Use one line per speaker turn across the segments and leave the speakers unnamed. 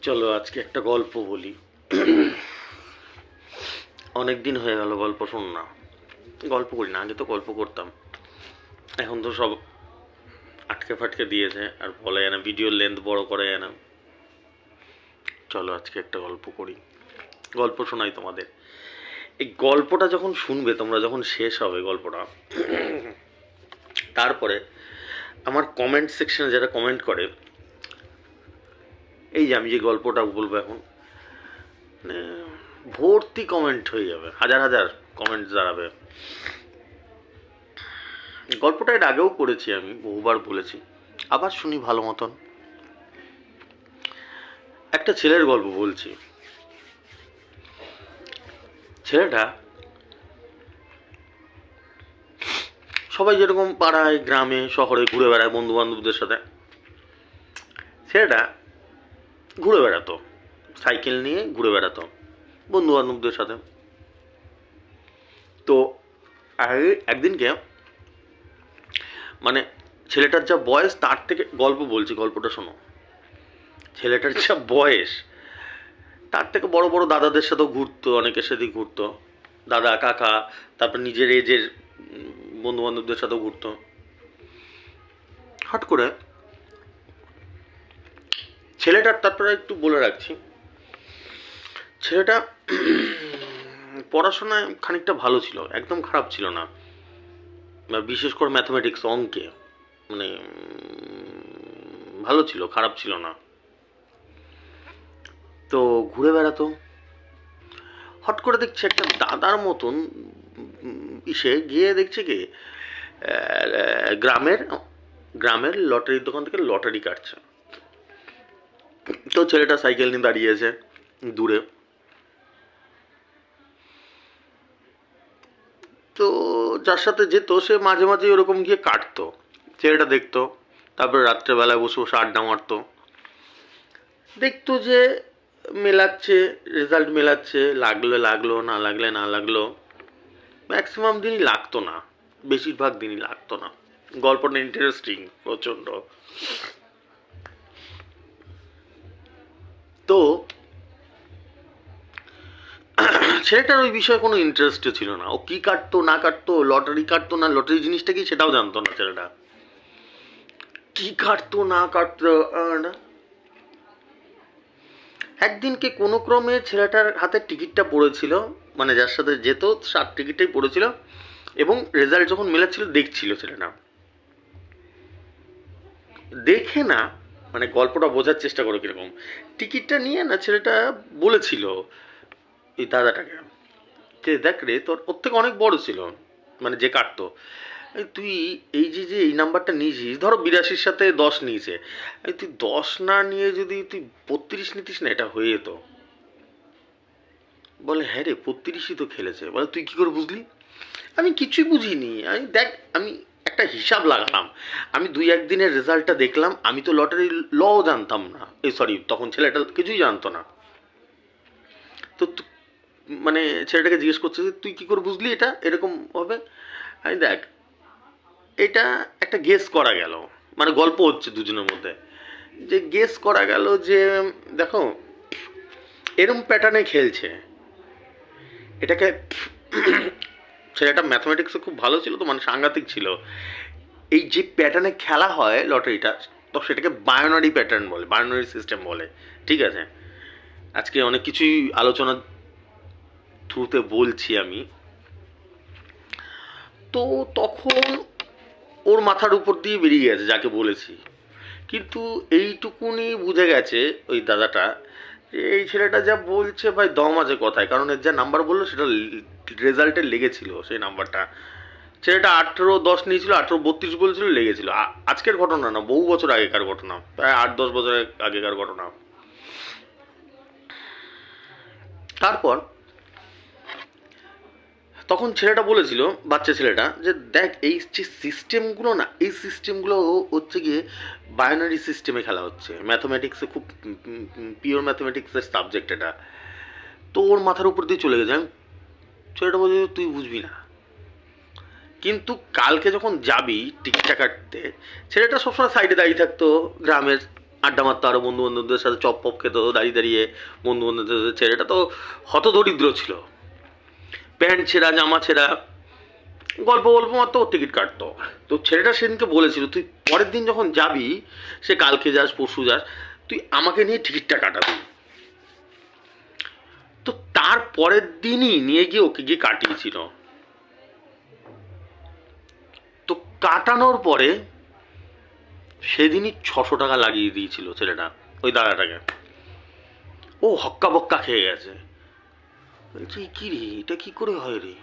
চলো আজকে একটা গল্প বলি। অনেক দিন হয়ে গেল গল্প শোন না। গল্প করি না, আগে তো গল্প করতাম, এখন তো সব আটকে ফাটকে দিয়েছে, আর বলা যায় না, ভিডিওর লেন্থ বড় করা যায় না। চলো আজকে একটা গল্প করি, গল্প শোনাই তোমাদের। এই গল্পটা যখন শুনবে তোমরা, যখন শেষ হবে গল্পটা, তারপরে আমার কমেন্ট সেকশনে যারা কমেন্ট করে, এই যে আমি যে গল্পটা বলবো এখন, মানে ভর্তি কমেন্ট হয়ে যাবে, হাজার হাজার কমেন্ট দাঁড়াবে। গল্পটা এর আগেও পড়েছি, আমি বহুবার বলেছি, আবার শুনি ভালো মতন। একটা ছেলের গল্প বলছি। ছেলেটা, সবাই যেরকম পাড়ায় গ্রামে শহরে ঘুরে বেড়ায় বন্ধু বান্ধবদের সাথে, ছেলেটা ঘুরে বেড়াতো, সাইকেল নিয়ে ঘুরে বেড়াতো বন্ধু বান্ধবদের সাথে। তো একদিনকে, মানে ছেলেটার যা বয়স তার থেকে, গল্প বলছি, গল্পটা শোনো। ছেলেটার যা বয়স তার থেকে বড় বড় দাদাদের সাথেও ঘুরতো, অনেকের সাথেই ঘুরতো, দাদা কাকা, তারপর নিজের এজের বন্ধু বান্ধবদের সাথেও ঘুরতো। হট করে ছেলেটার, তারপরে একটু বলে রাখছি, ছেলেটা পড়াশোনায় খানিকটা ভালো ছিল, একদম খারাপ ছিল না, বিশেষ করে ম্যাথমেটিক্স, অঙ্কে, মানে ভালো ছিল, খারাপ ছিল না। তো ঘুরে বেড়াতো। হট করে দেখছে একটা দাদার মতন ইসে গিয়ে দেখছে কি, গ্রামের গ্রামের লটারির দোকান থেকে লটারি কাটছে। তো ছেলেটা সাইকেল নিয়ে দাঁড়িয়েছে দূরে। তো যার সাথে যেত সে মাঝে মাঝে ওরকম গিয়ে কাটতো, ছেলেটা দেখতো। তারপরে রাত্রেবেলায় বসে বসে আড্ডা মারতো, দেখতো যে মেলাচ্ছে, রেজাল্ট মেলাচ্ছে, লাগলে লাগলো, না লাগলে না লাগলো। ম্যাক্সিমাম দিনই লাগতো না, বেশিরভাগ দিনই লাগতো না। গল্পটা ইন্টারেস্টিং প্রচণ্ড। তো ছেলেটার ওই বিষয়ে কোনো ইন্টারেস্টও ছিল না, ও কী কাটতো না কাটতো, লটারি কাটতো না লটারি জিনিসটা কি সেটাও জানতো না ছেলেটা, কী কাটতো না কাটতো না। একদিনকে কোনো ক্রমে ছেলেটার হাতে টিকিটটা পড়েছিল, মানে যার সাথে যেত তার টিকিটটাই পড়েছিল, এবং রেজাল্ট যখন মেলাচ্ছিল দেখছিল ছেলেটা। দেখে না, মানে গল্পটা বোঝার চেষ্টা করো কীরকম। টিকিটটা নিয়ে না ছেলেটা বলেছিল এই দাদাটাকে যে, দেখ রে, তোর ওর থেকে অনেক বড় ছিল, মানে যে কাটতো, তুই এই যে যে এই নাম্বারটা নিয়েছিস, ধরো 82-র সাথে 10 নিয়েছে, তুই 10 না নিয়ে যদি তুই 32 নিতিস না, এটা হয়ে যেত। বলে হ্যাঁ রে, 32ই তো খেলেছে। বলে তুই কী করে বুঝলি? আমি কিছুই বুঝিনি, আমি দেখ, আমি একটা হিসাব লাগালাম, আমি 2-1 দিনের রেজাল্টটা দেখলাম, আমি তো লটারির লও জানতাম না, এই সরি, তখন ছেলেটা কিছুই জানতো না। তো মানে ছেলেটাকে জিজ্ঞেস করছে যে তুই কী করে বুঝলি এটা এরকম হবে? আমি দেখ, এটা একটা গেস করা গেল, মানে গল্প হচ্ছে দুজনের মধ্যে, যে গেস করা গেল যে দেখো এরম প্যাটার্নে খেলছে এটাকে। ছেলেটা ম্যাথমেটিক্সে খুব ভালো ছিল, তো মানে সাংঘাতিক ছিল। এই যে প্যাটার্নে খেলা হয় লটারিটা, তো সেটাকে বায়োনারি প্যাটার্ন বলে, বায়োনারি সিস্টেম বলে, ঠিক আছে? আজকে অনেক কিছুই আলোচনা থ্রুতে বলছি আমি। তো তখন ওর মাথার উপর দিয়ে বেরিয়ে গেছে যাকে বলেছি, কিন্তু এইটুকুনি বুঝে গেছে ওই দাদাটা যে এই ছেলেটা যা বলছে ভাই দম আছে কথায়, কারণ এর যা নাম্বার বললো সেটা রেজাল্টে লেগেছিল, সেই নাম্বারটা। ছেলেটা 18-10 নিয়েছিল, 18-32 বলছিল, লেগেছিল। আজকের ঘটনা না, বহু বছর আগেকার ঘটনা, প্রায় 8-10 বছরের আগেকার ঘটনা। তারপর তখন ছেলেটা বলেছিল, বাচ্চা ছেলেটা, যে দেখ এই যে সিস্টেমগুলো না, এই সিস্টেমগুলো হচ্ছে গিয়ে বায়োনারি সিস্টেমে খেলা হচ্ছে, ম্যাথমেটিক্সে খুব পিওর ম্যাথমেটিক্সের সাবজেক্ট এটা। তো ওর মাথার উপর দিয়ে চলে গেছে। ছেলেটা বলছে তুই বুঝবি না, কিন্তু কালকে যখন যাবি টিকিটটা কাটতে, ছেলেটা সবসময় সাইডে দাঁড়িয়ে থাকতো গ্রামের, আড্ডা মারতো, আরও বন্ধু বান্ধবদের সাথে চপ পপ খেত দাঁড়িয়ে দাঁড়িয়ে বন্ধু বান্ধবদের সাথে। ছেলেটা তো হতদরিদ্র ছিল, প্যান্ট ছেঁড়া, জামা ছেঁড়া, গল্প গল্প মারতো, ওর টিকিট কাটতো। তো ছেলেটা সেদিনকে বলেছিল, তুই পরের দিন যখন যাবি, সে কালকে যাস পরশু যাস, তুই আমাকে নিয়ে টিকিটটা কাটাবি। তো তার পরের দিনই নিয়ে গিয়ে ওকে গিয়ে কাটিয়েছিল। তো কাটানোর পরে সেদিনই 600 টাকা লাগিয়ে দিয়েছিল ছেলেটা ওই দাদাটাকে। ও হক্কা বক্কা খেয়ে গেছে, বলছি কি রে, এটা কি করে হয় রে,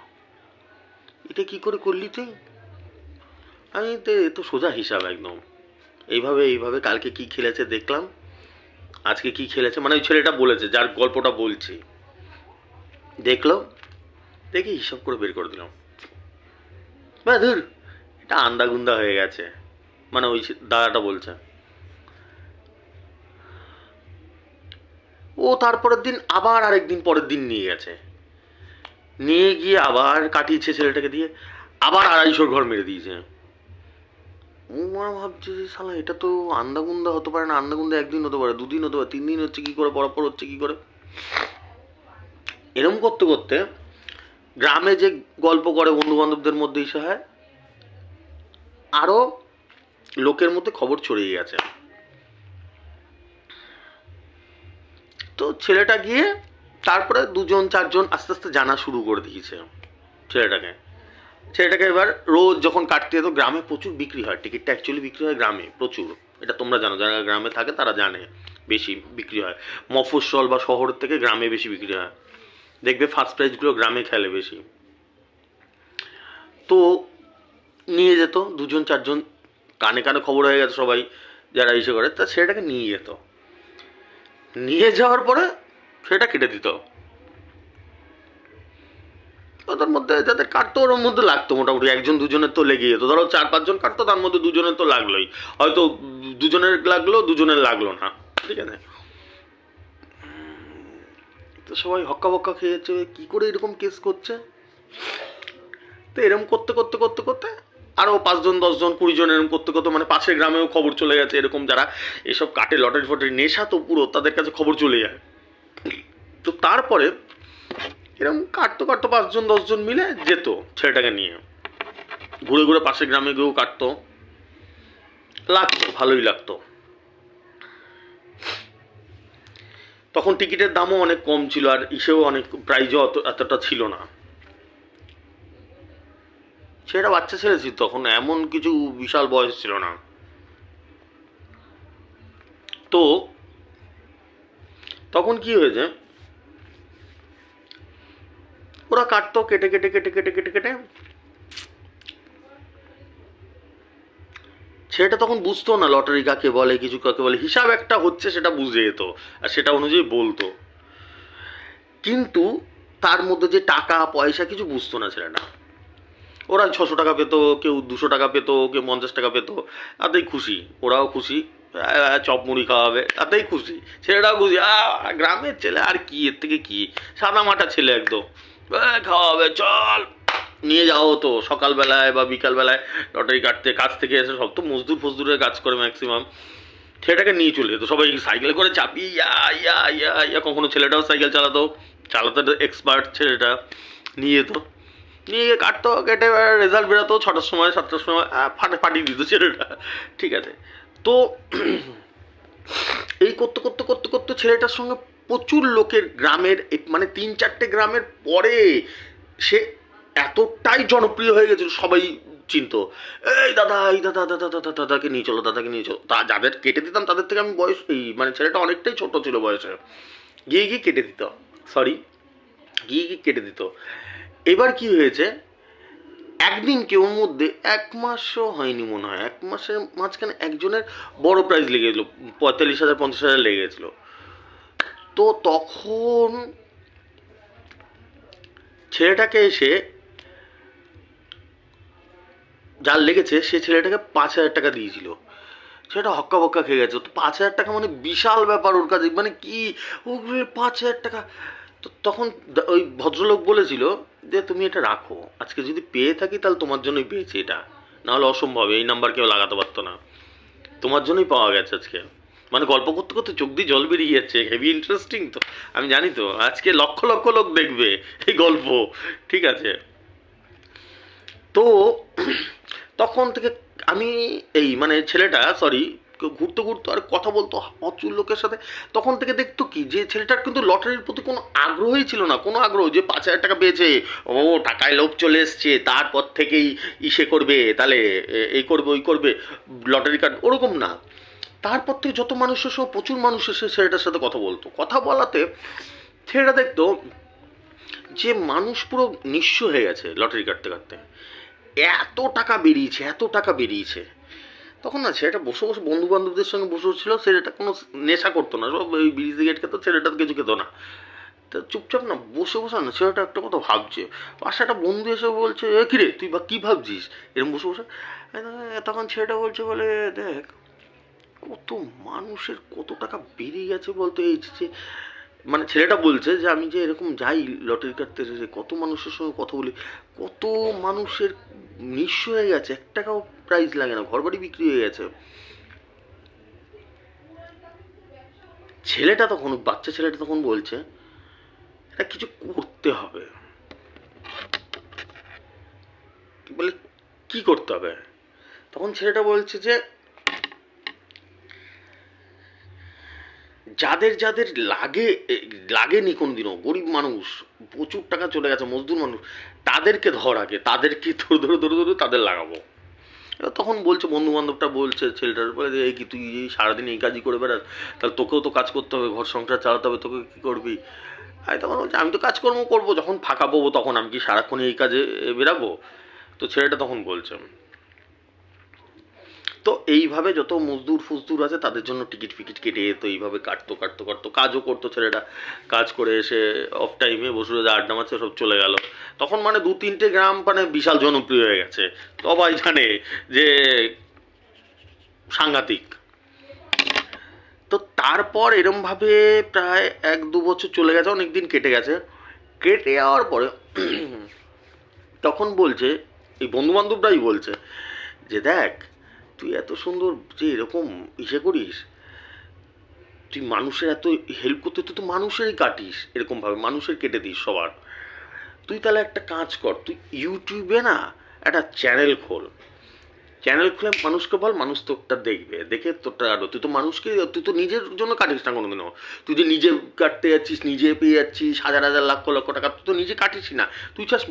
এটা কি করে করলি তুই? আমি তো এ তো সোজা হিসাব একদম। এইভাবে এইভাবে কালকে কি খেলেছে দেখলাম, আজকে কি খেলেছে, মানে ওই ছেলেটা বলেছে যার গল্পটা বলছি, দেখলো, দেখে হিসাব করে বের করে দিলাম। বা ধুর, এটা আন্দাগুন্দা হয়ে গেছে, মানে ওই দাদাটা বলছে। ও তারপরের দিন আবার আরেকদিন পরের দিন নিয়ে গেছে, নিয়ে গিয়ে আবার কাটিয়েছে ছেলেটাকে দিয়ে, আবার 250 ঘর মেরে দিয়েছে। ও মা ভাবছে যে শালা এটা তো আন্দাগুন্দা হতে পারে না, আন্দাগুন্দা একদিন হতে পারে, দুদিন হতে পারে, 3 দিন হচ্ছে কি করে, পরপর হচ্ছে কি করে। এরম করতে করতে গ্রামে যে গল্প করে বন্ধু বান্ধবদের মধ্যে ইসে হয়, আরো লোকের মধ্যে খবর ছড়িয়ে গেছে। তো ছেলেটা গিয়ে তারপরে 2-4 জন আস্তে আস্তে জানা শুরু করে দিয়েছে ছেলেটাকে। ছেলেটাকে এবার রোজ যখন কাটতে যেত, গ্রামে প্রচুর বিক্রি হয় টিকিটটা, অ্যাকচুয়ালি বিক্রি হয় গ্রামে প্রচুর, এটা তোমরা জানো, যারা গ্রামে থাকে তারা জানে বেশি বিক্রি হয়। মফস্বল বা শহর থেকে গ্রামে বেশি বিক্রি হয়, দেখবে ফার্স্ট প্রাইজগুলো গ্রামে খেলে বেশি। তো নিয়ে যেত 2-4 জন, কানে কানে খবর হয়ে গেছে সবাই যারা ইসে করে, তা ছেলেটাকে নিয়ে যেত, নিয়ে যাওয়ার পরে সেটা কেটে দিত। ওদের মধ্যে যাদের কাটতো ওর মধ্যে লাগতো মোটামুটি 1-2জনের তো লেগে যেত, ধরো 4-5 জন কাটতো, তার মধ্যে 2জনের তো লাগলোই, হয়তো 2জনের লাগলো 2জনের লাগলো না, ঠিক আছে। তো সবাই হক্কা বক্কা খেয়েছে, কি করে এরকম কেস করছে। তো এরকম করতে করতে করতে করতে আরও 5-10-20জন এরকম করতে করতে, মানে পাশের গ্রামেও খবর চলে গেছে, এরকম যারা এসব কাটে লটারি ফটারি নেশা তো পুরো, তাদের কাছে খবর চলে যায়। তো তারপরে এরকম কাটতো কাটতো 5-10জন মিলে যেত ছেলেটাকে নিয়ে, ঘুরে ঘুরে পাশের গ্রামে গিয়েও কাটতো, লাগতো, ভালোই লাগতো। তখন টিকিটের দামও অনেক কম ছিল, আর ইসেও অনেক, প্রাইজও এতটা ছিল না। সেটা বাচ্চা ছেলে ছিল তখন, এমন কিছু বিশাল বয়স ছিল না। তো তখন কি হয়েছে, ওরা কাটতো, কেটে কেটে কেটে কেটে কেটে কেটে সেটা তখন বুঝতো না লটারি কাকে বলে, কিছু কাকে বলে, হিসাব একটা হচ্ছে সেটা বুঝে যেত, আর সেটা অনুযায়ী বলতো। কিন্তু তার মধ্যে যে টাকা পয়সা কিছু বুঝতো না ছেলেটা। ওরা 600 টাকা পেতো, কেউ 200 টাকা পেতো, কেউ 50 টাকা পেতো, তাতেই খুশি, ওরাও খুশি, চপ মুড়ি খাওয়াবে তাতেই খুশি, ছেলেটাও খুশি, গ্রামের ছেলে আর কি, এর থেকে কি, সাদা মাটা ছেলে একদম, খাওয়াবে চল, নিয়ে যাওয়া হতো সকালবেলায় বা বিকালবেলায় লটারি কাটতে, কাজ থেকে এসে, সব তো মজদুর ফজদুরের কাজ করে ম্যাক্সিমাম, ছেলেটাকে নিয়ে চলে যেত সবাই সাইকেলে করে চাপিয়ে, ইয়া ইয়া ইয়া ইয়া, কখনো ছেলেটাও সাইকেল চালাতো, চালাতে এক্সপার্ট ছেলেটা, নিয়ে যেত, নিয়ে গিয়ে কাটতো, কেটে রেজাল্ট বেরোতো 6টার সময় 7টার সময়, ফাটিয়ে দিত ছেলেটা, ঠিক আছে। তো এই করতে করতে করতে করতে ছেলেটার সঙ্গে প্রচুর লোকের, গ্রামের মানে 3-4টে গ্রামের পরে সে এতটাই জনপ্রিয় হয়ে গেছিল, সবাই চিনতো, এই দাদা, এই দাদা, দাদা দাদা দাদাকে নিয়ে চলো, দাদাকে নিয়ে চলো। তা যাদের কেটে দিতাম তাদের থেকে আমি বয়স, এই মানে ছেলেটা অনেকটাই ছোট ছিল বয়সে, গিয়ে গিয়ে কেটে দিত, সরি, গিয়ে গিয়ে কেটে দিত। এবার কি হয়েছে, একদিন কেউ মধ্যে 1 মাসও হয়নি মনে হয়, 1 মাসের মাঝখানে একজনের বড় প্রাইজ লেগে গেছিলো, 45,000-50,000 লেগে গেছিলো। তো তখন ছেলেটাকে এসে, যার লেগেছে সে ছেলেটাকে 5,000 টাকা দিয়েছিল, সেটা হক্কা বক্কা খেয়ে গেছে। তো 5,000 টাকা মানে বিশাল ব্যাপার ওর কাছে, মানে কি, ও 5,000 টাকা। তো তখন ওই ভদ্রলোক বলেছিল যে তুমি এটা রাখো, আজকে যদি পেয়ে থাকি তাহলে তোমার জন্যই পেয়েছি এটা, নাহলে অসম্ভব, এই নাম্বার কেউ লাগাতে পারতো না, তোমার জন্যই পাওয়া গেছে আজকে, মানে গল্প করতে করতে চোখ দিয়ে জল বেরিয়ে যাচ্ছে, হেভি ইন্টারেস্টিং তো। আমি জানি তো আজকে লক্ষ লক্ষ লোক দেখবে এই গল্প, ঠিক আছে। তো তখন থেকে আমি এই মানে ছেলেটা সরি ঘুরতে ঘুরতে আর কথা বলতো প্রচুর লোকের সাথে। তখন থেকে দেখতো কি যে ছেলেটার কিন্তু লটারির প্রতি কোনো আগ্রহই ছিল না, কোনো আগ্রহ যে 5,000 টাকা পেয়েছে ও টাকায় লোভ চলে এসছে তারপর থেকেই ইসে করবে, তাহলে এই করবে ওই করবে, লটারি কার্ড, ওরকম না। তারপর থেকে যত মানুষের সব প্রচুর মানুষ এসে ছেলেটার সাথে কথা বলতো, কথা বলাতে ছেলেটা দেখতো যে মানুষ পুরো নিঃস্ব হয়ে গেছে লটারি কাটতে কাটতে, এত টাকা বেরিয়েছে এত টাকা বেরিয়েছে। তখন না ছেলেটা বসে বসে বন্ধু বান্ধবদের সঙ্গে বসে ছিল, ছেলেটা কোনো নেশা করতো না, সব ওই বিড়ি সিগারেট খেতো, ছেলেটা কিছু খেতো না। তা চুপচাপ না বসে বসে না ছেলেটা একটা কথা ভাবছে, পাশে একটা বন্ধু এসে বলছে এ কিরে তুই বা কী ভাবছিস এরকম বসে বসে। তখন ছেলেটা বলছে বলে দেখ কত মানুষের কত টাকা বেড়ে গেছে বলতো, এই যে মানে ছেলেটা বলছে যে আমি যে এরকম যাই লটারি কাটতে, কত মানুষের সঙ্গে কথা বলি, কত মানুষের নিঃস্ব হয়ে গেছে, 1 টাকাও প্রাইজ লাগে না, ঘরবাড়ি বিক্রি হয়ে গেছে। ছেলেটা তখন বাচ্চা ছেলেটা তখন বলছে এটা কিছু করতে হবে। বলে কি করতে হবে? তখন ছেলেটা বলছে যে যাদের যাদের লাগেনি কোনোদিনও, গরিব মানুষ, প্রচুর টাকা চলে গেছে, মজদুর মানুষ, তাদেরকে ধর আগে, তাদেরকে ধরে ধরে ধরে ধরে তাদের লাগাবো। এবার তখন বলছে বন্ধু বান্ধবটা বলছে ছেলেটার বলে যে এই কি তুই এই সারাদিন এই কাজই করে বেড়াস, তাহলে তোকেও তো কাজ করতে হবে, ঘর সংসার চালাতে হবে, তোকে কী করবি? আর তখন বলছে আমি তো কাজকর্ম করবো, যখন ফাঁকা পাবো তখন আমি কি সারাক্ষণ এই কাজে বেরাবো? তো ছেলেটা তখন বলছে তো এইভাবে যত মজদুর ফজদুর আছে তাদের জন্য টিকিট ফিকিট কেটে তো এইভাবে কাটতো কাটতো কাটতো, কাজও করতো ছেলেটা। কাজ করে এসে অফ টাইমে বসে রোজা আড্ডা মারছে, সব চলে গেল। তখন মানে 2-3টে গ্রাম মানে বিশাল জনপ্রিয় হয়ে গেছে, সবাই জানে যে সাংঘাতিক। তো তারপর এরমভাবে প্রায় 1-2 বছর চলে গেছে, অনেক দিন কেটে গেছে। কেটে যাওয়ার পরে তখন বলছে এই বন্ধু বান্ধবরাই বলছে যে দেখ তুই এত সুন্দর যে এরকম ইসে করিস, তুই মানুষের এত হেল্প করতে, তুই তো মানুষেরই কাটিস এরকমভাবে, মানুষের কেটে দিস সবার। তুই তাহলে একটা কাজ কর, তুই ইউটিউবে না একটা চ্যানেল খোল, চ্যানেল খুলে মানুষকে বল, মানুষ তোরটা দেখবে, দেখে তোরটা আরো, তুই তো মানুষকে, তুই তো নিজের জন্য কাটিস না কোনোদিনও। তুই যে নিজে কাটতে যাচ্ছিস, নিজে পেয়ে যাচ্ছিস হাজার হাজার লক্ষ লক্ষ টাকা, তুই তো নিজে কাটিসই না। তুই চাস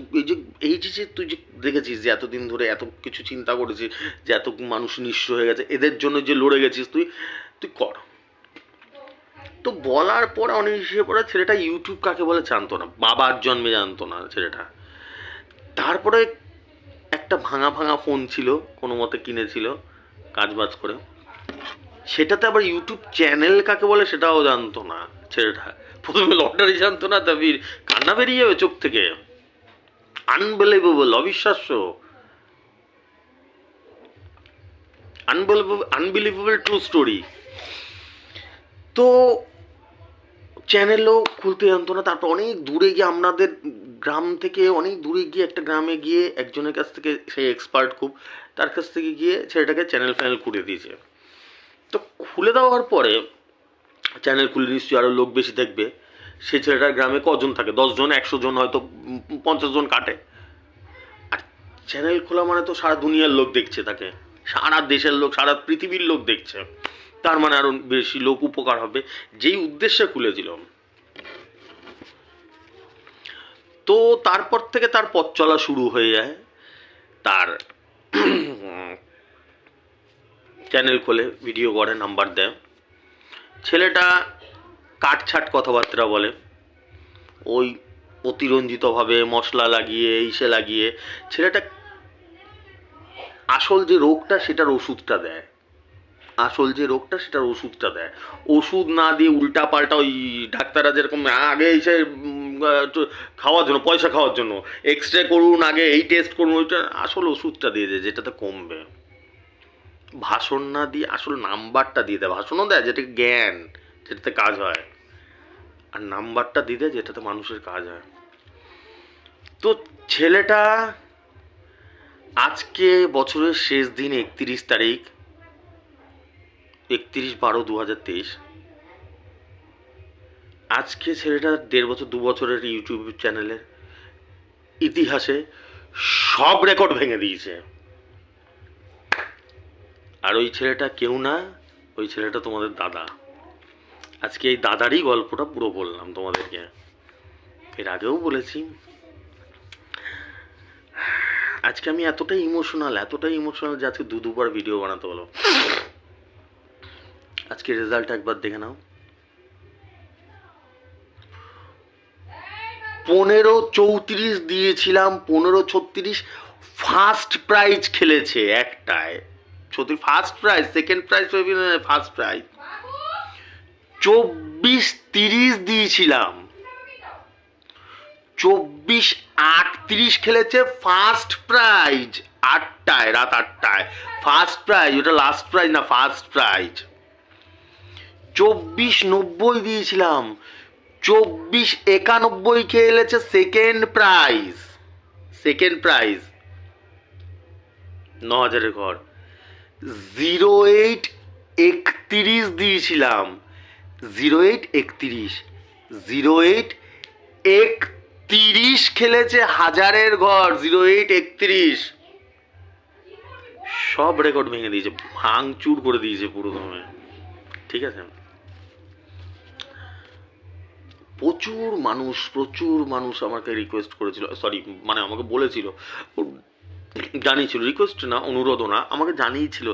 এই যে তুই যে দেখেছিস যে এতদিন ধরে এত কিছু চিন্তা করেছিস, যে এত মানুষ নিঃস্ব হয়ে গেছে, এদের জন্য যে লড়ে গেছিস তুই, তুই কর। তো বলার পরে অনেক হিসেবে পরে ছেলেটা ইউটিউব কাকে বলে জানতো না, বাবার জন্মে জানতো না ছেলেটা। তারপরে একটা ভাঙা ভাঙা ফোন ছিল, কোনো মতে কিনেছিল কাজবাজ করে, সেটাতে আবার ইউটিউব চ্যানেল কাকে বলে সেটাও জানতো না ছেলেটা। প্রথমে লটারি জানতো না, তবে কান্না বেরিয়ে যাবে চোখ থেকে, আনবিলিভেবল, অবিশ্বাস্য, আনবিলিভেবল ট্রু স্টোরি। তো চ্যানেলও খুলতে জানতো না। তারপর অনেক দূরে গিয়ে, আমাদের গ্রাম থেকে অনেক দূরে গিয়ে একটা গ্রামে গিয়ে একজনের কাছ থেকে, সেই এক্সপার্ট খুব, তার কাছ থেকে গিয়ে ছেলেটাকে চ্যানেল ফ্যানেল খুলে দিয়েছে। তো খুলে দেওয়ার পরে চ্যানেল খুলে নিশ্চয়ই আরও লোক বেশি দেখবে। সে ছেলেটার গ্রামে কজন থাকে, 10 জন, 100 জন, হয়তো 50 জন কাটে। আর চ্যানেল খোলা মানে তো সারা দুনিয়ার লোক দেখছে তাকে, সারা দেশের লোক, সারা পৃথিবীর লোক দেখছে, তার মানে আরো বেশি লোক উপকার হবে, যেই উদ্দেশ্যে খুলেছিল। তো তারপর থেকে তার পথ চলা শুরু হয়ে যায়। তার চ্যানেল খোলে, ভিডিও করে, নাম্বার দেয়। ছেলেটা কাটছাট কথাবার্তা বলে, ওই অতিরঞ্জিতভাবে মশলা লাগিয়ে ইসে লাগিয়ে। ছেলেটা আসল যে রোগটা সেটার ওষুধটা দেয়, আসল যে রোগটা সেটার ওষুধটা দেয়। ওষুধ না দিয়ে উল্টা পাল্টা ওই ডাক্তাররা যেরকম আগে এসে খাওয়ার জন্য, পয়সা খাওয়ার জন্য, এক্স রে করুন আগে, এই টেস্ট করুন, ওইটা আসল ওষুধটা দিয়ে দেয় যেটাতে কমবে। ভাষণ না দিয়ে আসল নাম্বারটা দিয়ে দেয়, ভাষণও দেয় যেটা জ্ঞান, যেটাতে কাজ হয়, আর নাম্বারটা দিয়ে দেয় যেটাতে মানুষের কাজ হয়। তো ছেলেটা আজকে বছরের শেষ দিন 31 তারিখ 31/12/2023। আজকে ছেলেটা 1.5 বছর 2 বছরের ইউটিউব চ্যানেলের ইতিহাসে সব রেকর্ড ভেঙে দিয়েছে। আর ওই ছেলেটা কেউ না, ওই ছেলেটা তোমাদের দাদা। আজকে এই দাদারই গল্পটা পুরো বললাম তোমাদেরকে, এর আগেও বলেছি। আজকে আমি এতটাই ইমোশনাল যে আজকে দুবার ভিডিও বানাতে হলো। আজকে রেজাল্ট একবার দেখে নাও। 15-34 দিয়েছিলাম, 15-36 ফার্স্ট প্রাইজ খেলেছে একটায়। First prize, second prize, first prize. 24-30 দিয়েছিলাম, 24-38 খেলেছে ফার্স্ট প্রাইজ, 8টায়, রাত 8টায় ফার্স্ট প্রাইজ। ওটা লাস্ট প্রাইজ না, ফার্স্ট প্রাইজ। 24-90 দিয়েছিলাম, 24-91 খেলেছে সেকেন্ড প্রাইজ। 9,000-এর ঘর। 08-31 দিয়েছিলাম, 08-31 খেলেছে 1000-এর ঘর। 08-31 সব রেকর্ড ভেঙে দিয়েছে, ভাঙচুর করে দিয়েছে পুরো দমে। ঠিক আছে, প্রচুর মানুষ আমাকে রিকোয়েস্ট করেছিল, সরি মানে আমাকে বলেছিল, জানিয়েছিল, রিকোয়েস্ট না, অনুরোধও না, আমাকে জানিয়েছিল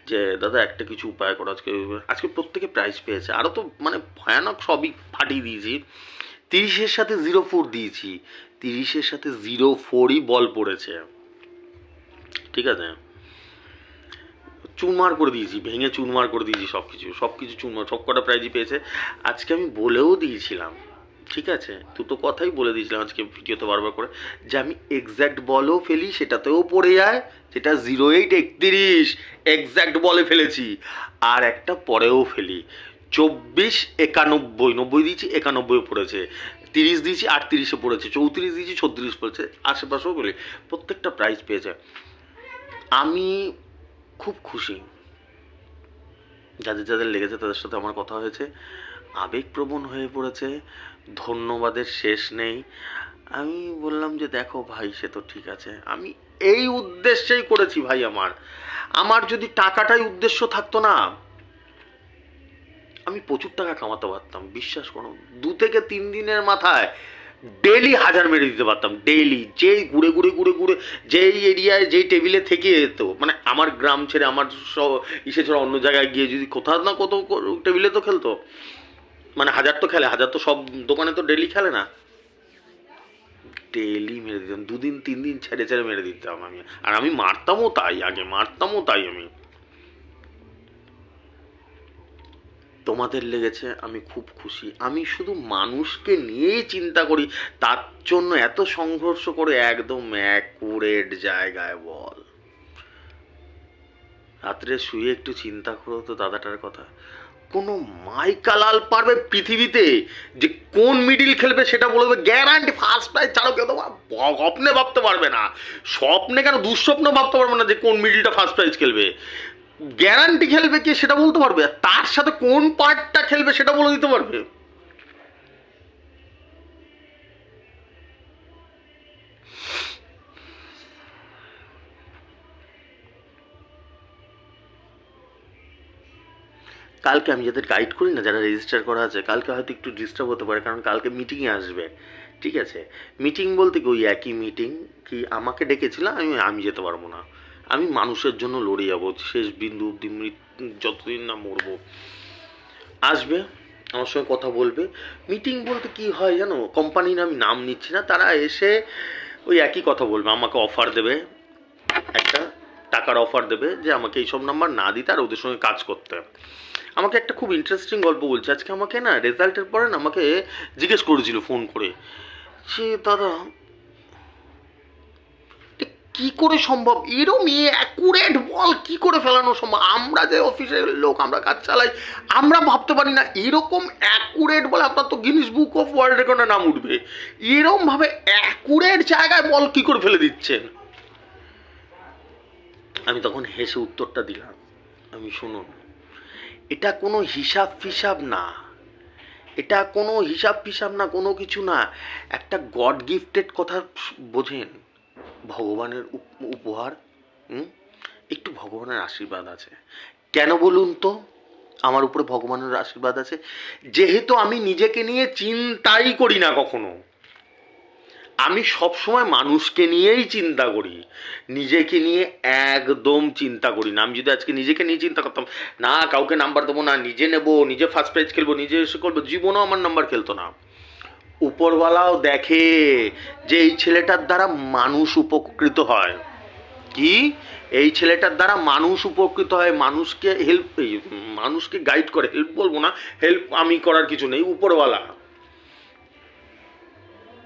যে দাদা একটা কিছু উপায় করো। আজকে প্রত্যেকে প্রাইজ পেয়েছে, আরও তো মানে ভয়ানক সবই ফাটিয়ে দিয়েছি। 30-এর সাথে 0-4 দিয়েছি, 30-এর সাথে 0-4ই বল পড়েছে। ঠিক আছে, চুরমার করে দিয়েছি, ভেঙে চুরমার করে দিয়েছি সব কিছু চুরমার, সব কটা প্রাইজই পেয়েছে। আজকে আমি বলেও দিয়েছিলাম, ঠিক আছে, দুটো কথাই বলে দিয়েছিলাম আজকে ভিডিওতে বারবার করে, যে আমি এক্স্যাক্ট বলও ফেলি, সেটাতেও পড়ে যায়, যেটা 08-31 এক্স্যাক্ট বলে ফেলেছি, আর একটা পরেও ফেলি। 24-91, 90 দিয়েছি, 91 পড়েছে। 30 দিয়েছি, 38-এ পড়েছে। 34 দিয়েছি, 36 পড়েছে। আশেপাশেও বলি, প্রত্যেকটা প্রাইজ পেয়েছে। আমি খুব খুশি, যাদের লেগেছে তাদের সাথে আমার কথা হয়েছে, আবেগপ্রবণ হয়ে পড়েছে, ধন্যবাদের শেষ নেই। আমি বললাম যে দেখো ভাই, সে তো ঠিক আছে, আমি এই উদ্দেশ্যেই করেছি ভাই। আমার যদি টাকাটাই উদ্দেশ্য থাকতো না, আমি প্রচুর টাকা কামাতে পারতাম, বিশ্বাস করো। 2 থেকে 3 দিনের মাথায় ডেইলি 1000 মেরে দিতে পারতাম, ডেইলি। যেই ঘুরে যেই এরিয়ায়, যেই টেবিলে থেকে যেত, মানে আমার গ্রাম ছেড়ে, আমার ইসে ছেড়ে অন্য জায়গায় গিয়ে যদি কোথাও না কোথাও টেবিলে তো খেলতো, মানে 1000 তো খেলে, 1000 তো সব দোকানে তো ডেইলি খেলে না, ডেইলি মেরে দিতাম। 2 দিন 3 দিন ছেড়ে মেরে দিতাম আমি। আর আমি মারতামও তাই। আমি তোমাদের লেগেছে, আমি খুব খুশি। আমি শুধু মানুষকে নিয়েই চিন্তা করি, তার জন্য এত সংঘর্ষ করে একদম অ্যাকুরেট জায়গায় বল। রাত্রে শুয়ে একটু চিন্তা করো তো দাদাটার কথা। কোনো মাইকালাল পারবে পৃথিবীতে যে কোন মিডিল খেলবে সেটা বলবে, গ্যারান্টি ফার্স্ট প্রাইজ ছাড়ো কেউ তো স্বপ্নে ভাবতে পারবে না, স্বপ্নে কেন দুঃস্বপ্ন ভাবতে পারবে না যে কোন মিডিলটা ফার্স্ট প্রাইজ খেলবে। গ্যারান্টি খেলবে কে সেটা বলতে পারবে, আর তার সাথে কোন পার্টটা খেলবে সেটা বলে দিতে পারবে। কালকে আমি যাদের গাইড করি না, যারা রেজিস্টার করা আছে, কালকে হয়তো একটু ডিস্টার্ব হতে পারে, কারণ কালকে মিটিংয়ে আসবে। ঠিক আছে, মিটিং বলতে কি ওই একই মিটিং, কি আমাকে ডেকেছিল, আমি যেতে পারবো না। আমি মানুষের জন্য লড়ে যাবো শেষ বিন্দু অব্দি, যতদিন না মরবো। আসবে, আমার সঙ্গে কথা বলবে। মিটিং বলতে কি হয় জানো, কোম্পানির আমি নাম নিচ্ছি না, তারা এসে ওই একই কথা বলবে, আমাকে অফার দেবে, একটা টাকার অফার দেবে যে আমাকে এইসব নাম্বার না দিতে আর ওদের সঙ্গে কাজ করতে। আমাকে একটা খুব ইন্টারেস্টিং গল্প বলছে আজকে। আমাকে না রেজাল্টের পরে না আমাকে জিজ্ঞেস করেছিল ফোন করে, যে দাদা কি করে সম্ভব, এরম অ্যাকুরেট বল কি করে ফেলানো সম্ভব? আমরা যে অফিসের লোক, আমরা কাজ চালাই, আমরা ভাবতে পারি না এরকম অ্যাকুরেট বল। আপনার তো গিনিস বুক অফ ওয়ার্ল্ড রেকর্ডে নাম উঠবে, এরমভাবে অ্যাকুরেট জায়গায় বল কি করে ফেলে দিচ্ছেন। আমি তখন হেসে উত্তরটা দিলাম, আমি শুনুন, এটা কোনো হিসাব ফিসাব না, এটা কোনো হিসাব ফিসাব না, কোনো কিছু না। একটা গড গিফটেড কথা বোঝেন, ভগবানের উপহার। একটু ভগবানের আশীর্বাদ আছে। কেন বলুন তো আমার উপরে ভগবানের আশীর্বাদ আছে? যেহেতু আমি নিজেকে নিয়ে চিন্তাই করি না কখনো, আমি সবসময় মানুষকে নিয়েই চিন্তা করি, নিজেকে নিয়ে একদম চিন্তা করি না। আমি যদি আজকে নিজেকে নিয়ে চিন্তা করতাম, না কাউকে নাম্বার দেবো না, নিজে নেবো, নিজে ফার্স্ট প্রাইজ খেলবো, নিজে এসে করবো, জীবনেও আমার নাম্বার খেলতো না। উপরওয়ালাও দেখে যে এই ছেলেটার দ্বারা মানুষ উপকৃত হয়। কি? এই ছেলেটার দ্বারা মানুষ উপকৃত হয়, মানুষকে হেল্প, মানুষকে গাইড করে, হেল্প বলবো না, হেল্প আমি করার কিছু নেই, উপরওয়ালা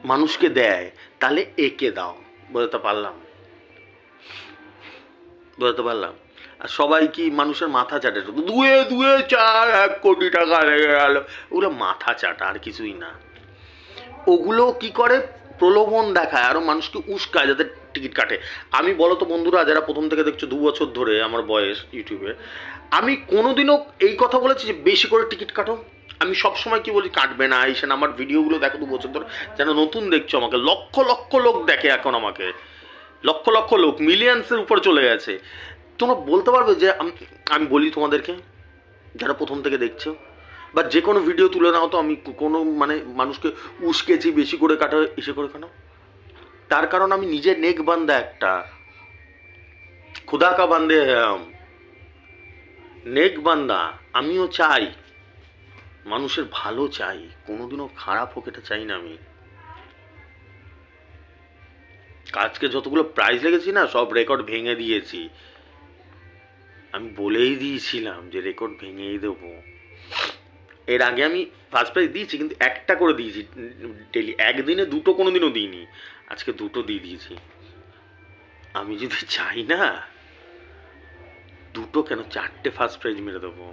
মানুষকে দেয়, তাহলে একে দাও। বলতে পারলাম? বলতে পারলাম? আর সবাই কি মানুষের মাথা চাটে, দুয়ে দুয়ে চার 1 কোটি টাকা লেগে গেল, ওগুলো মাথা চাটা আর কিছুই না। ওগুলো কি করে? প্রলোভন দেখায়, আরো মানুষকে উস্কায় যাতে টিকিট কাটে। আমি বলো তো বন্ধুরা, যারা প্রথম থেকে দেখছো 2 বছর ধরে আমার বয়স ইউটিউবে, আমি কোনোদিনও এই কথা বলেছি যে বেশি করে টিকিট কাটো? আমি সবসময় কি বলি, কাটবে না, এসে না আমার ভিডিওগুলো দেখো 2 বছর ধরে, যেন নতুন দেখছো আমাকে। লক্ষ লক্ষ লোক দেখে এখন আমাকে, লক্ষ লক্ষ লোক, মিলিয়ন্সের উপর চলে গেছে। তোমরা বলতে পারবে যে আমি বলি তোমাদেরকে, যারা প্রথম থেকে দেখছো, বা যে কোনো ভিডিও তুলে নাও তো, আমি কোনো মানে মানুষকে উস্কেছি বেশি করে কাটা এসে করে কেন? তার কারণ আমি নিজে নেক বান্দা একটা, খুদা কা বান্দে হ্যাম, নেক বান্দা। আমিও চাই মানুষের ভালো, চাই কোনোদিনও খারাপ হোক এটা চাই না আমি। আজকে যতগুলো প্রাইজ লেগেছি না, সব রেকর্ড ভেঙে দিয়েছি। আমি বলেই দিয়েছিলাম যে রেকর্ড ভেঙেই দেবো। এর আগে আমি ফার্স্ট প্রাইজ দিয়েছি, কিন্তু একটা করে দিয়েছি ডেলি, একদিনে 2টো কোনোদিনও দিইনি, আজকে 2টো দিয়ে দিয়েছি। আমি যদি চাই না 2টো কেন, 4টে ফার্স্ট প্রাইজ মেরে দেবো।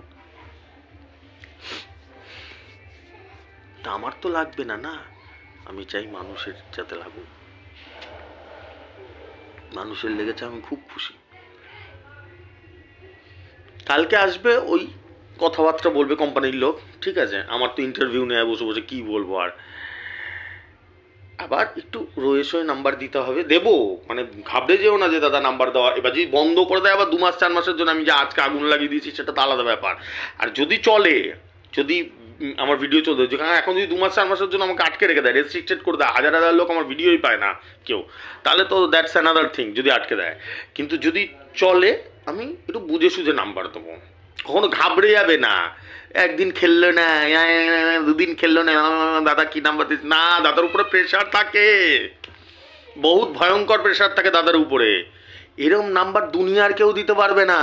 তা আমার তো লাগবে না, না, আমি চাই মানুষের যাতে লাগুক। মানুষের লেগেছে, আমি খুব খুশি। কালকে আসবে, ওই কথাবার্তা বলবে কোম্পানির লোক, ঠিক আছে? আমার তো ইন্টারভিউ নেয় বসে বসে, কি বলবো আর। আবার একটু রয়ে সয়ে নাম্বার দিতে হবে, দেবো, মানে ঘাবড়ে যেও না যে দাদা নাম্বার দেওয়া। এবার যদি বন্ধ করে দেয় আবার 2 মাস 4 মাসের জন্য, আমি যে আজকে আগুন লাগিয়ে দিয়েছি সেটা তো আলাদা ব্যাপার। আর যদি চলে, যদি আমার ভিডিও চলতে, কারণ এখন যদি 2 মাস 4 মাসের জন্য আমাকে আটকে রেখে দেয়, রেস্ট্রিক্টেড করে দেয়, হাজার হাজার লোক আমার ভিডিওই পায় না কেউ, তাহলে তো দ্যাটস অ্যানাদার থিং, যদি আটকে দেয়। কিন্তু যদি চলে, আমি একটু বুঝে সুঝে নাম্বার দেবো, কখনো ঘাবড়ে যাবে না। একদিন খেললো না, 2 দিন খেললো না, দাদা কি নাম্বার দিস না, দাদার উপরে প্রেশার থাকে, বহুত ভয়ঙ্কর প্রেশার থাকে দাদার উপরে। এরম নাম্বার দুনিয়ার কেউ দিতে পারবে না,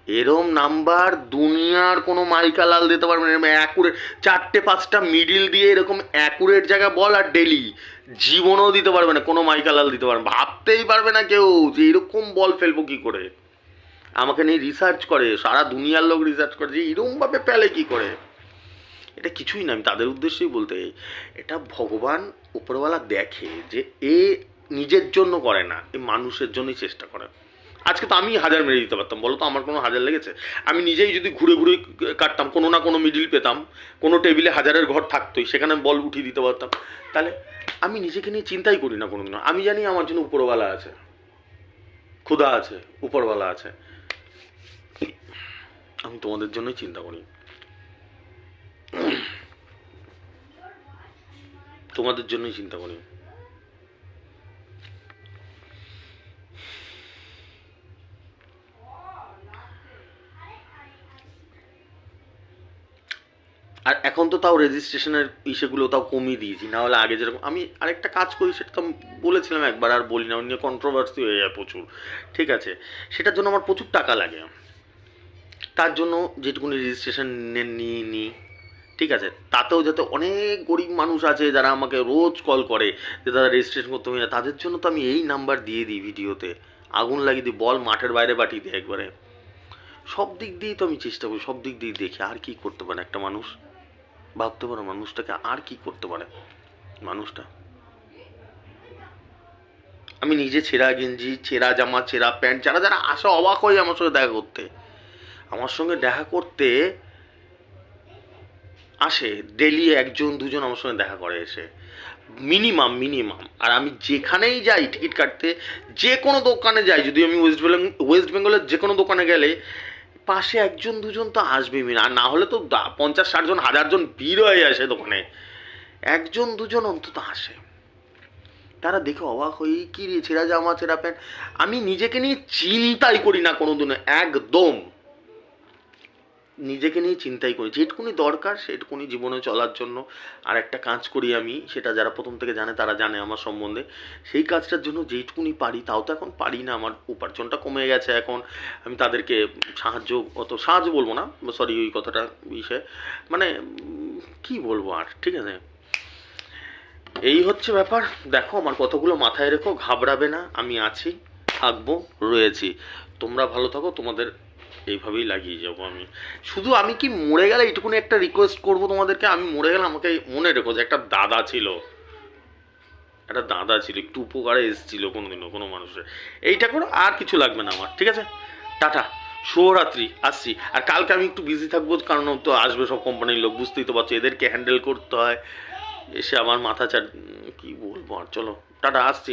এরম নাম্বার দুনিয়ার কোনো মাইকালাল দিতে পারবে না। এরকম অ্যাকুরেট 4টে 5টা মিডিল দিয়ে এরকম অ্যাকুরেট জায়গা বল, আর ডেলি জীবনেও দিতে পারবে না কোনো মাইকালাল, দিতে পারবে, ভাবতেই পারবে না কেউ যে এরকম বল ফেলবো কি করে। আমাকে নিয়ে রিসার্চ করে, সারা দুনিয়ার লোক রিসার্চ করে যে এরমভাবে পেলে কি করে। এটা কিছুই না, আমি তাদের উদ্দেশ্যেই বলতে, এটা ভগবান উপরওয়ালা দেখে যে এ নিজের জন্য করে না, এ মানুষের জন্যই চেষ্টা করে। আজকে তো আমি 1000 মেরে দিতে পারতাম, বলো তো আমার কোনো 1000 লেগেছে? আমি নিজেই যদি ঘুরে ঘুরে কাটতাম, কোনো না কোনো মিডিল পেতাম, কোনো টেবিলে 1000-এর ঘর থাকতোই, সেখানে বল উঠিয়ে দিতে পারতাম। তাহলে আমি নিজেকে নিয়ে চিন্তাই করি না কোনোদিনও। আমি জানি আমার জন্য উপরওয়ালা আছে, ক্ষুধা আছে, উপরওয়ালা আছে। আমি তোমাদের জন্যই চিন্তা করি, তোমাদের জন্যই চিন্তা করি। আর এখন তো তাও রেজিস্ট্রেশনের ইসেগুলো তাও কমিয়ে দিয়েছি, না হলে আগে যেরকম। আমি আরেকটা কাজ করি, সেটা তো বলেছিলাম একবার, আর বলি না, নিয়ে কন্ট্রোভার্সি হয়ে যায় প্রচুর, ঠিক আছে? সেটার জন্য আমার প্রচুর টাকা লাগে, তার জন্য যেটুকুনি রেজিস্ট্রেশন নিয়ে নিই, ঠিক আছে? তাতেও যাতে অনেক গরিব মানুষ আছে যারা আমাকে রোজ কল করে যে দাদা রেজিস্ট্রেশন করতে হবে না, তাদের জন্য তো আমি এই নাম্বার দিয়ে দিই ভিডিওতে, আগুন লাগিয়ে দিই, বল মাঠের বাইরে পাঠিয়ে দিই একবারে। সব দিক দিয়েই তো আমি চেষ্টা করি, সব দিক দিয়ে দেখি আর কি করতে পারে একটা মানুষ। ভাবতে পারো মানুষটাকে আর কি করতে পারে মানুষটা। আমি নিজে ছেঁড়া গেঞ্জি, ছেঁড়া জামা, ছেঁড়া প্যান্ট, যারা যারা আসে অবাক হয়ে আমার সঙ্গে দেখা করতে, আমার সঙ্গে দেখা করতে আসে ডেলি, একজন দুজন আমার সঙ্গে দেখা করে এসে, মিনিমাম মিনিমাম। আর আমি যেখানেই যাই টিকিট কাটতে, যে কোনো দোকানে যাই, যদি আমি ওয়েস্ট বেঙ্গলের যে কোনো দোকানে গেলে পাশে একজন দুজন তো আসবেই, আর না হলে তো 50-60 জন 1000 জন ভিড় হয়ে আসে দোকানে, একজন দুজন অন্তত আসে। তারা দেখে অবাক হয়ে, কি রে ছেঁড়া জামা ছেঁড়া প্যান্ট। আমি নিজেকে নিয়ে চিন্তাই করি না কোনোদিনও, একদম নিজেকে নিয়ে চিন্তাই করি, যেটুকুনি দরকার সেটুকুনি জীবনে চলার জন্য। আর একটা কাজ করি আমি, সেটা যারা প্রথম থেকে জানে তারা জানে আমার সম্বন্ধে, সেই কাজটার জন্য যেটুকুনি পারি, তাও তো এখন পারি না, আমার উপার্জনটা কমে গেছে এখন। আমি তাদেরকে অত সাহায্য বলবো না, সরি ওই কথাটা বিষয়ে, মানে কি বলবো আর, ঠিক আছে। এই হচ্ছে ব্যাপার। দেখো আমার কথাগুলো মাথায় রেখো, ঘাবড়াবে না, আমি আছি, থাকবো, রয়েছি। তোমরা ভালো থাকো, তোমাদের এইভাবেই লাগিয়ে যাবো আমি। শুধু আমি কি মরে গেলে এইটুকুনি একটা রিকোয়েস্ট করবো তোমাদেরকে, আমি মরে গেলে আমাকে মনে রেখো যে একটা দাদা ছিল, একটু উপকারে এসেছিল কোনোদিনও কোনো মানুষের। এইটা করো, আর কিছু লাগবে না আমার, ঠিক আছে? টাটা, শুভরাত্রি, আসছি। আর কালকে আমি একটু বিজি থাকবো, কারণ তো আসবে সব কোম্পানির লোক, বুঝতেই তো পারছো, এদেরকে হ্যান্ডেল করতে হয়, এসে আমার মাথা কি বলবো আর, চলো টাটা, আসছি।